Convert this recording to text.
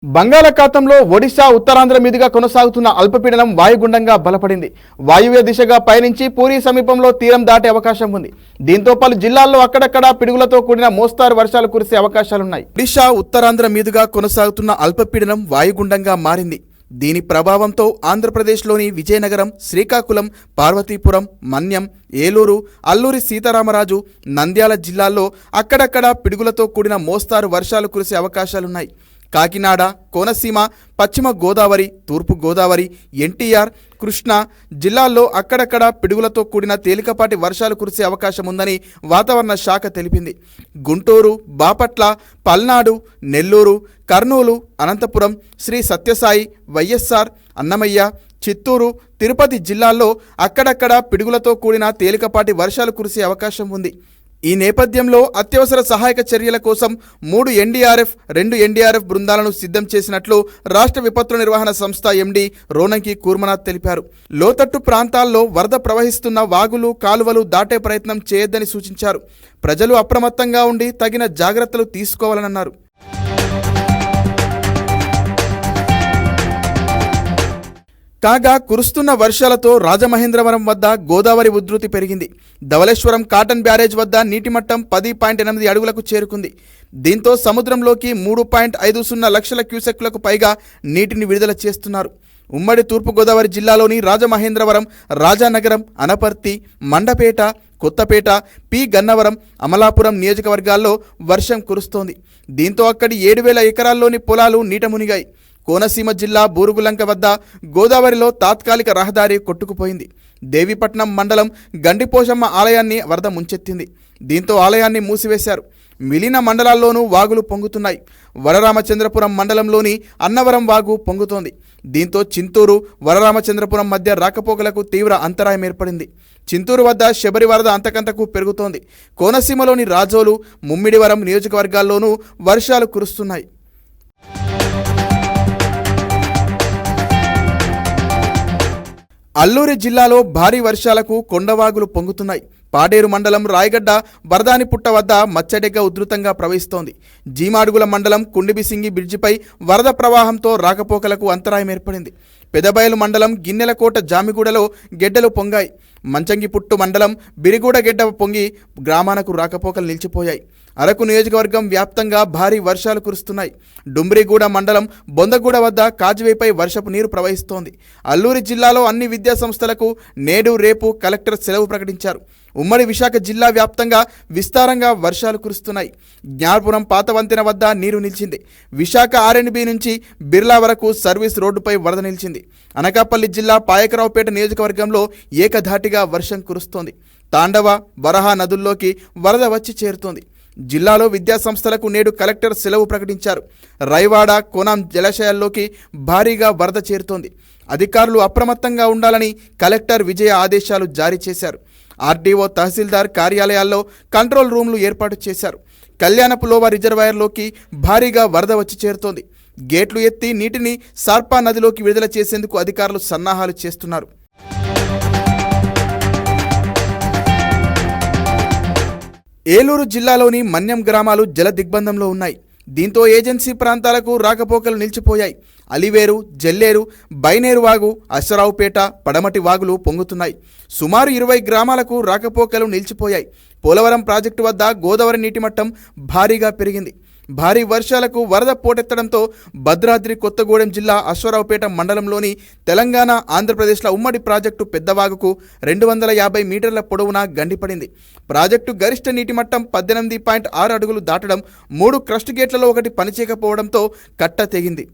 బంగాళాఖాతంలో ఒడిశా ఉత్తరాంధ్ర మీదుగా కొనసాగుతున్న అల్పపీడనం వాయుగుండంగా బలపడింది. వాయువ్య దిశగా పయనించి పూరీ సమీపంలో తీరం దాటే అవకాశం ఉంది. దీంతో పలు జిల్లాల్లో అక్కడక్కడ పిడుగులతో కూడిన మోస్తారు వర్షాలు కురిసే అవకాశాలున్నాయి. ఒడిశా ఉత్తరాంధ్ర మీదుగా కొనసాగుతున్న అల్పపీడనం వాయుగుండంగా మారింది. దీని ప్రభావంతో ఆంధ్రప్రదేశ్లోని విజయనగరం, శ్రీకాకుళం, పార్వతీపురం, మన్యం, ఏలూరు, అల్లూరి సీతారామరాజు, నంద్యాల జిల్లాల్లో అక్కడక్కడ పిడుగులతో కూడిన మోస్తారు వర్షాలు కురిసే అవకాశాలున్నాయి. కాకినాడ, కోనసీమ, పశ్చిమ గోదావరి, తూర్పు గోదావరి, ఎన్టీఆర్, కృష్ణా జిల్లాల్లో అక్కడక్కడ పిడుగులతో కూడిన తేలికపాటి వర్షాలు కురిసే అవకాశం ఉందని వాతావరణ శాఖ తెలిపింది. గుంటూరు, బాపట్ల, పల్నాడు, నెల్లూరు, కర్నూలు, అనంతపురం, శ్రీ సత్యసాయి, వైఎస్ఆర్, అన్నమయ్య, చిత్తూరు, తిరుపతి జిల్లాల్లో అక్కడక్కడ పిడుగులతో కూడిన తేలికపాటి వర్షాలు కురిసే అవకాశం ఉంది. ఈ నేపథ్యంలో అత్యవసర సహాయక చర్యల కోసం 3 ఎన్డీఆర్ఎఫ్, 2 ఎన్డీఆర్ఎఫ్ బృందాలను సిద్ధం చేసినట్లు రాష్ట్ర విపత్తుల నిర్వహణ సంస్థ ఎండీ రోనంకి కూర్మనాథ్ తెలిపారు. లోతట్టు ప్రాంతాల్లో వరద ప్రవహిస్తున్న వాగులు, కాలువలు దాటే ప్రయత్నం చేయొద్దని సూచించారు. ప్రజలు అప్రమత్తంగా ఉండి తగిన జాగ్రత్తలు తీసుకోవాలన్నారు. కాగా కురుస్తున్న వర్షాలతో రాజమహేంద్రవరం వద్ద గోదావరి ఉధృతి పెరిగింది. ధవళేశ్వరం కాటన్ బ్యారేజ్ వద్ద నీటి మట్టం 10.8 అడుగులకు చేరుకుంది. దీంతో సముద్రంలోకి 3.50 లక్షల క్యూసెక్లకు పైగా నీటిని విడుదల చేస్తున్నారు. ఉమ్మడి తూర్పుగోదావరి జిల్లాలోని రాజమహేంద్రవరం, రాజానగరం, అనపర్తి, మండపేట, కొత్తపేట, పి గన్నవరం, అమలాపురం నియోజకవర్గాల్లో వర్షం కురుస్తోంది. దీంతో అక్కడి 7,000 ఎకరాల్లోని పొలాలు నీట మునిగాయి. కోనసీమ జిల్లా బూరుగులంక వద్ద గోదావరిలో తాత్కాలిక రహదారి కొట్టుకుపోయింది. దేవీపట్నం మండలం గండిపోషమ్మ ఆలయాన్ని వరద ముంచెత్తింది. దీంతో ఆలయాన్ని మూసివేశారు. మిలిన మండలాల్లోనూ వాగులు పొంగుతున్నాయి. వరరామచంద్రపురం మండలంలోని అన్నవరం వాగు పొంగుతోంది. దీంతో చింతూరు, వరరామచంద్రపురం మధ్య రాకపోకలకు తీవ్ర అంతరాయం ఏర్పడింది. చింతూరు వద్ద శబరి వరద అంతకంతకు పెరుగుతోంది. కోనసీమలోని రాజోలు, ముమ్మిడివరం నియోజకవర్గాల్లోనూ వర్షాలు కురుస్తున్నాయి. అల్లూరి జిల్లాలో భారీ వర్షాలకు కొండవాగులు పొంగుతున్నాయి. పాడేరు మండలం రాయగడ్డ వరదానిపుట్ట వద్ద మచ్చడెగ్గ ఉధృతంగా ప్రవహిస్తోంది. జీమాడుగుల మండలం కుండిబిసింగి బ్రిడ్జిపై వరద ప్రవాహంతో రాకపోకలకు అంతరాయం ఏర్పడింది. పెదబయలు మండలం గిన్నెలకోట జామిగూడలో గెడ్డలు పొంగాయి. మంచంగిపుట్టు మండలం బిరిగూడ గెడ్డ పొంగి గ్రామాలకు రాకపోకలు నిలిచిపోయాయి. అరకు నియోజకవర్గం వ్యాప్తంగా భారీ వర్షాలు కురుస్తున్నాయి. డుంబ్రిగూడ మండలం బొందగూడ వద్ద కాజువేపై వర్షపు నీరు ప్రవహిస్తోంది. అల్లూరి జిల్లాలో అన్ని విద్యా సంస్థలకు నేడు, రేపు కలెక్టర్ సెలవు ప్రకటించారు. ఉమ్మడి విశాఖ జిల్లా వ్యాప్తంగా విస్తారంగా వర్షాలు కురుస్తున్నాయి. జ్ఞానపురం పాత వంతెన వద్ద నీరు నిలిచింది. విశాఖ ఆర్ఎండ్బి నుంచి బిర్లా వరకు సర్వీస్ రోడ్డుపై వరద నిలిచింది. అనకాపల్లి జిల్లా పాయకరావుపేట నియోజకవర్గంలో ఏకధాటిగా వర్షం కురుస్తోంది. తాండవ, వరహా నదుల్లోకి వరద వచ్చి చేరుతోంది. జిల్లాలో విద్యాసంస్థలకు నేడు కలెక్టర్ సెలవు ప్రకటించారు. రైవాడ, కోనాం జలాశయాల్లోకి భారీగా వరద చేరుతోంది. అధికారులు అప్రమత్తంగా ఉండాలని కలెక్టర్ విజయ ఆదేశాలు జారీ చేశారు. ఆర్డీఓ, తహసీల్దార్ కార్యాలయాల్లో కంట్రోల్ రూమ్లు ఏర్పాటు చేశారు. కళ్యాణపులోవ రిజర్వాయర్లోకి భారీగా వరద వచ్చి చేరుతోంది. గేట్లు ఎత్తి నీటిని సార్పా నదిలోకి విడుదల చేసేందుకు అధికారులు సన్నాహాలు చేస్తున్నారు. ఏలూరు జిల్లాలోని మన్యం గ్రామాలు జల దిగ్బంధంలో ఉన్నాయి. దీంతో ఏజెన్సీ ప్రాంతాలకు రాకపోకలు నిలిచిపోయాయి. అలివేరు, జల్లేరు, బైనేరు వాగు, అశ్వరావుపేట, పడమటి వాగులు పొంగుతున్నాయి. సుమారు 20 గ్రామాలకు రాకపోకలు నిలిచిపోయాయి. పోలవరం ప్రాజెక్టు వద్ద గోదావరి నీటి మట్టం భారీగా పెరిగింది. భారీ వర్షాలకు వరద పోటెత్తడంతో భద్రాద్రి కొత్తగూడెం జిల్లా అశ్వరావుపేట మండలంలోని తెలంగాణ, ఆంధ్రప్రదేశ్ల ఉమ్మడి ప్రాజెక్టు పెద్దవాగుకు 250 మీటర్ల పొడవునా గండిపడింది. ప్రాజెక్టు గరిష్ట నీటి మట్టం 18.6 అడుగులు దాటడం, 3 క్రస్ట్ గేట్లలో ఒకటి పనిచేయకపోవడంతో కట్ట తెగింది.